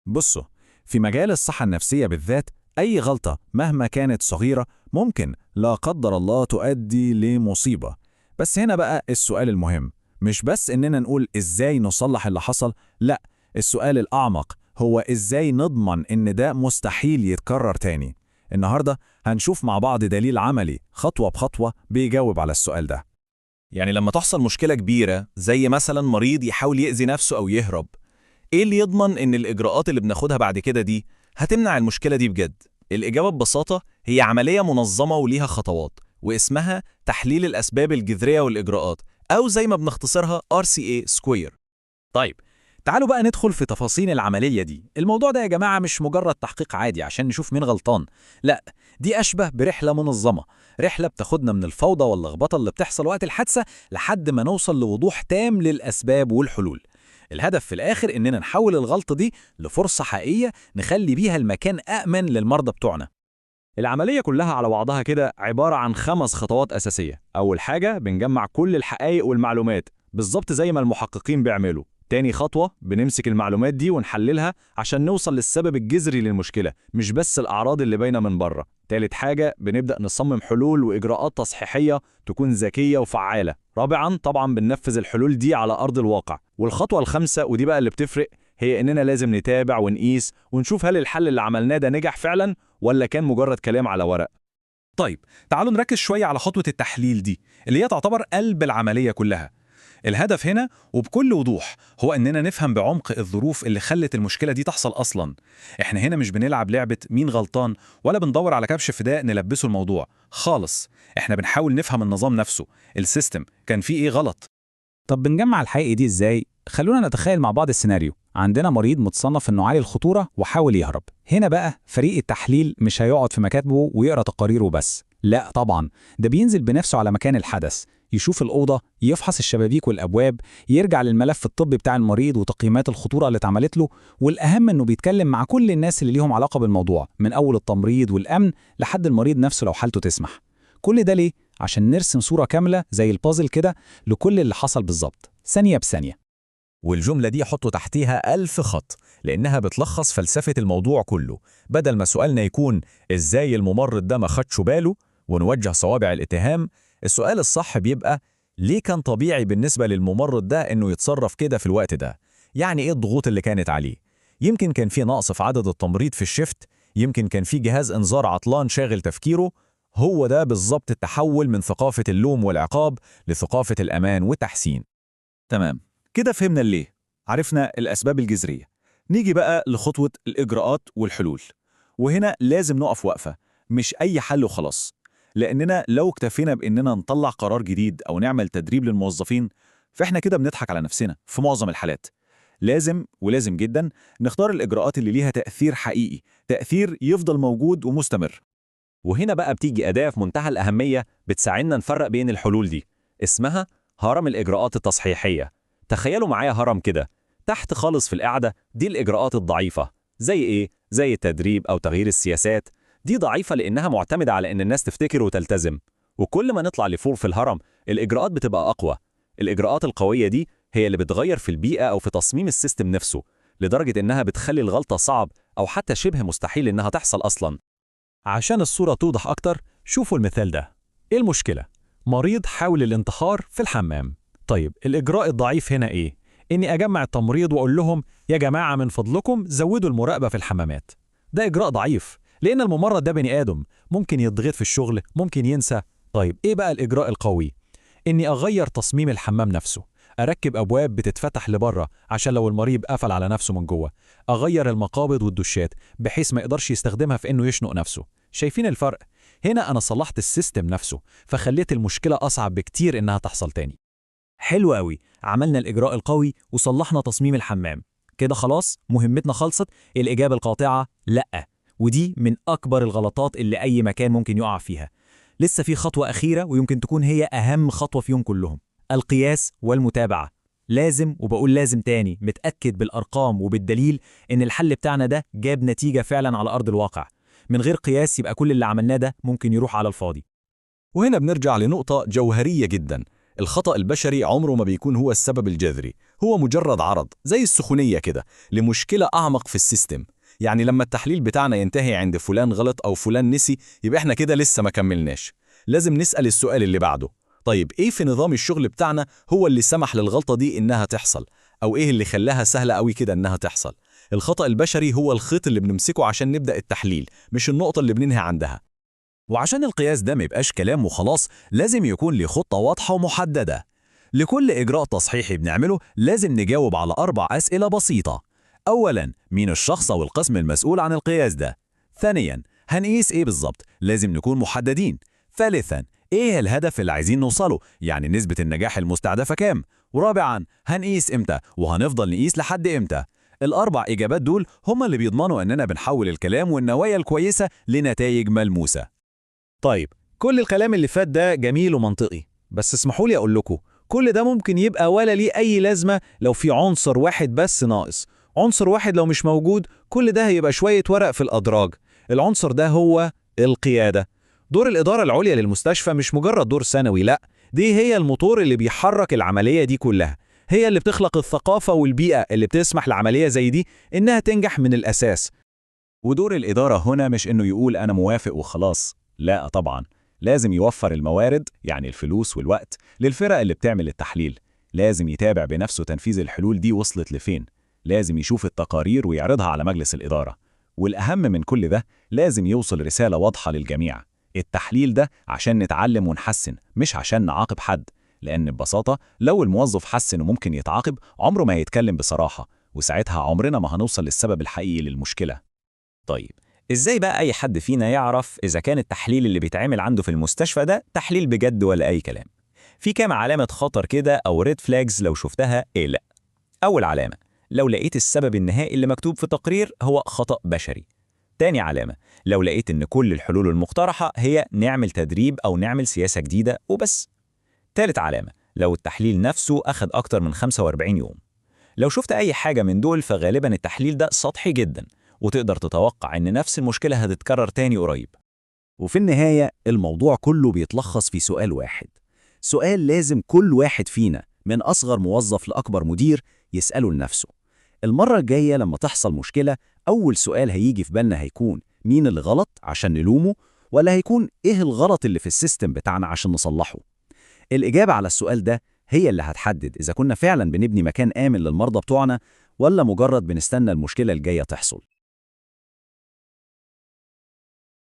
بصوا، في مجال الصحة النفسية بالذات أي غلطة مهما كانت صغيرة ممكن لا قدر الله تؤدي لمصيبة. بس هنا بقى السؤال المهم، مش بس إننا نقول إزاي نصلح اللي حصل، لأ، السؤال الأعمق هو إزاي نضمن إن ده مستحيل يتكرر تاني. النهاردة هنشوف مع بعض دليل عملي خطوة بخطوة بيجاوب على السؤال ده. يعني لما تحصل مشكلة كبيرة زي مثلا مريض يحاول يأذي نفسه أو يهرب، إيه اللي يضمن إن الإجراءات اللي بناخدها بعد كده دي هتمنع المشكلة دي بجد؟ الإجابة ببساطة هي عملية منظمة وليها خطوات، واسمها تحليل الأسباب الجذرية والإجراءات، أو زي ما بنختصرها RCA Square. طيب، تعالوا بقى ندخل في تفاصيل العملية دي. الموضوع ده يا جماعة مش مجرد تحقيق عادي عشان نشوف مين غلطان، لا، دي أشبه برحلة منظمة، رحلة بتاخدنا من الفوضى واللخبطة اللي بتحصل وقت الحادثة لحد ما نوصل لوضوح تام للأسباب والحلول. الهدف في الآخر إننا نحول الغلطة دي لفرصة حقيقية نخلي بيها المكان أأمن للمرضى بتوعنا. العملية كلها على بعضها كده عبارة عن 5 خطوات أساسية. أول حاجة بنجمع كل الحقائق والمعلومات بالظبط زي ما المحققين بيعملوا. تاني خطوة بنمسك المعلومات دي ونحللها عشان نوصل للسبب الجذري للمشكلة، مش بس الأعراض اللي باينة من بره. تالت حاجة بنبدأ نصمم حلول وإجراءات تصحيحية تكون ذكية وفعالة. رابعاً طبعاً بننفذ الحلول دي على أرض الواقع. والخطوة الخامسة ودي بقى اللي بتفرق، هي إننا لازم نتابع ونقيس ونشوف هل الحل اللي عملناه ده نجح فعلاً ولا كان مجرد كلام على ورق. طيب، تعالوا نركز شوية على خطوة التحليل دي اللي هي تعتبر قلب العملية كلها. الهدف هنا وبكل وضوح هو إننا نفهم بعمق الظروف اللي خلت المشكلة دي تحصل أصلاً. إحنا هنا مش بنلعب لعبة مين غلطان ولا بندور على كبش فداء نلبسه الموضوع خالص. إحنا بنحاول نفهم النظام نفسه، السيستم كان فيه إيه غلط. طب بنجمع الحقيقة دي إزاي؟ خلونا نتخيل مع بعض السيناريو. عندنا مريض متصنف إنه عالي الخطورة وحاول يهرب. هنا بقى فريق التحليل مش هيقعد في مكاتبه ويقرأ تقاريره بس، لا طبعا، ده بينزل بنفسه على مكان الحدث، يشوف الأوضة، يفحص الشبابيك والأبواب، يرجع للملف الطبي بتاع المريض وتقييمات الخطورة اللي اتعملت له، والأهم إنه بيتكلم مع كل الناس اللي ليهم علاقة بالموضوع، من أول التمريض والأمن لحد المريض نفسه لو حالته تسمح. كل ده ليه؟ عشان نرسم صورة كاملة زي البازل كده لكل اللي حصل بالظبط، ثانية بثانية. والجملة دي حطوا تحتيها 1000 خط، لأنها بتلخص فلسفة الموضوع كله. بدل ما سؤالنا يكون إزاي الممرض ده ما خدش باله ونوجه صوابع الاتهام، السؤال الصح بيبقى ليه كان طبيعي بالنسبة للممرض ده إنه يتصرف كده في الوقت ده؟ يعني إيه الضغوط اللي كانت عليه؟ يمكن كان في نقص في عدد التمريض في الشفت، يمكن كان في جهاز إنذار عطلان شاغل تفكيره. هو ده بالظبط التحول من ثقافة اللوم والعقاب لثقافة الأمان والتحسين. تمام، كده فهمنا ليه، عرفنا الأسباب الجذرية. نيجي بقى لخطوة الإجراءات والحلول، وهنا لازم نقف وقفة، مش أي حل وخلاص. لأننا لو اكتفينا بإننا نطلع قرار جديد أو نعمل تدريب للموظفين، فإحنا كده بنضحك على نفسنا في معظم الحالات. لازم جدا نختار الإجراءات اللي ليها تأثير حقيقي، تأثير يفضل موجود ومستمر. وهنا بقى بتيجي أداة في منتهى الأهمية بتساعدنا نفرق بين الحلول دي، اسمها هرم الإجراءات التصحيحية. تخيلوا معايا هرم كده، تحت خالص في القاعدة دي الإجراءات الضعيفة، زي إيه؟ زي التدريب أو تغيير السياسات. دي ضعيفة لأنها معتمدة على إن الناس تفتكر وتلتزم. وكل ما نطلع لفوق في الهرم الإجراءات بتبقى أقوى. الإجراءات القوية دي هي اللي بتغير في البيئة أو في تصميم السيستم نفسه، لدرجة إنها بتخلي الغلطة صعب أو حتى شبه مستحيل إنها تحصل أصلاً. عشان الصورة توضح أكتر، شوفوا المثال ده. إيه المشكلة؟ مريض حاول الانتحار في الحمام. طيب الإجراء الضعيف هنا إيه؟ إني أجمع التمريض وأقول لهم يا جماعة من فضلكم زودوا المراقبة في الحمامات. ده إجراء ضعيف، لأن الممرض ده بني آدم، ممكن يضغط في الشغل، ممكن ينسى. طيب إيه بقى الإجراء القوي؟ إني أغير تصميم الحمام نفسه، أركب أبواب بتتفتح لبره عشان لو المريض قفل على نفسه من جوه، أغير المقابض والدشات بحيث ما يقدرش يستخدمها في إنه يشنق نفسه. شايفين الفرق؟ هنا أنا صلحت السيستم نفسه، فخليت المشكلة أصعب بكتير إنها تحصل تاني. حلو قوي، عملنا الإجراء القوي وصلحنا تصميم الحمام، كده خلاص مهمتنا خلصت؟ الإجابة القاطعة لأ، ودي من أكبر الغلطات اللي أي مكان ممكن يقع فيها. لسه في خطوة أخيرة ويمكن تكون هي أهم خطوة فيهم كلهم، القياس والمتابعة. لازم، وبقول لازم تاني، متأكد بالأرقام وبالدليل إن الحل بتاعنا ده جاب نتيجة فعلا على أرض الواقع. من غير قياس يبقى كل اللي عملناه ده ممكن يروح على الفاضي. وهنا بنرجع لنقطة جوهرية جدا، الخطأ البشري عمره ما بيكون هو السبب الجذري، هو مجرد عرض زي السخونية كده لمشكلة أعمق في السيستم. يعني لما التحليل بتاعنا ينتهي عند فلان غلط أو فلان نسي، يبقى احنا كده لسه ما كملناش. لازم نسأل السؤال اللي بعده، طيب إيه في نظام الشغل بتاعنا هو اللي سمح للغلطة دي إنها تحصل؟ أو إيه اللي خلاها سهلة قوي كده إنها تحصل؟ الخطأ البشري هو الخيط اللي بنمسكه عشان نبدأ التحليل، مش النقطة اللي بننهي عندها. وعشان القياس ده ما يبقاش كلام وخلاص، لازم يكون ليه خطة واضحة ومحددة. لكل إجراء تصحيحي بنعمله لازم نجاوب على 4 أسئلة بسيطة. أولاً، مين الشخص أو القسم المسؤول عن القياس ده؟ ثانياً، هنقيس إيه بالظبط؟ لازم نكون محددين. ثالثاً، إيه الهدف اللي عايزين نوصله؟ يعني نسبة النجاح المستهدفة كام؟ ورابعاً، هنقيس إمتى؟ وهنفضل نقيس لحد إمتى؟ ال4 إجابات دول هما اللي بيضمنوا إننا بنحول الكلام والنوايا الكويسة لنتائج ملموسة. طيب، كل الكلام اللي فات ده جميل ومنطقي، بس اسمحوا لي أقول لكم كل ده ممكن يبقى ولا ليه أي لازمة لو في عنصر واحد بس ناقص. عنصر واحد لو مش موجود، كل ده هيبقى شوية ورق في الأدراج. العنصر ده هو القيادة. دور الإدارة العليا للمستشفى مش مجرد دور ثانوي، لأ، دي هي الموتور اللي بيحرك العملية دي كلها. هي اللي بتخلق الثقافة والبيئة اللي بتسمح لعملية زي دي إنها تنجح من الأساس. ودور الإدارة هنا مش إنه يقول أنا موافق وخلاص، لا طبعاً، لازم يوفر الموارد، يعني الفلوس والوقت، للفرق اللي بتعمل التحليل. لازم يتابع بنفسه تنفيذ الحلول دي وصلت لفين. لازم يشوف التقارير ويعرضها على مجلس الإدارة. والأهم من كل ده، لازم يوصل رسالة واضحة للجميع. التحليل ده عشان نتعلم ونحسن، مش عشان نعاقب حد. لأن ببساطة لو الموظف حسن وممكن يتعاقب، عمره ما يتكلم بصراحة، وساعتها عمرنا ما هنوصل للسبب الحقيقي للمشكلة. طيب، إزاي بقى أي حد فينا يعرف إذا كان التحليل اللي بيتعمل عنده في المستشفى ده تحليل بجد ولا أي كلام؟ في كام علامة خطر كده أو ريد فلاجز لو شفتها إيه لأ. أول علامة، لو لقيت السبب النهائي اللي مكتوب في التقرير هو خطأ بشري. تاني علامة، لو لقيت إن كل الحلول المقترحة هي نعمل تدريب أو نعمل سياسة جديدة وبس. تالت علامة، لو التحليل نفسه أخد أكتر من 45 يوم. لو شفت أي حاجة من دول فغالباً التحليل ده سطحي جداً، وتقدر تتوقع إن نفس المشكلة هتتكرر تاني قريب. وفي النهاية الموضوع كله بيتلخص في سؤال واحد، سؤال لازم كل واحد فينا من أصغر موظف لأكبر مدير يسأله لنفسه. المرة الجاية لما تحصل مشكلة، أول سؤال هيجي في بالنا هيكون مين اللي غلط عشان نلومه، ولا هيكون إيه الغلط اللي في السيستم بتاعنا عشان نصلحه؟ الإجابة على السؤال ده هي اللي هتحدد إذا كنا فعلا بنبني مكان آمن للمرضى بتوعنا، ولا مجرد بنستنى المشكلة الجاية تحصل.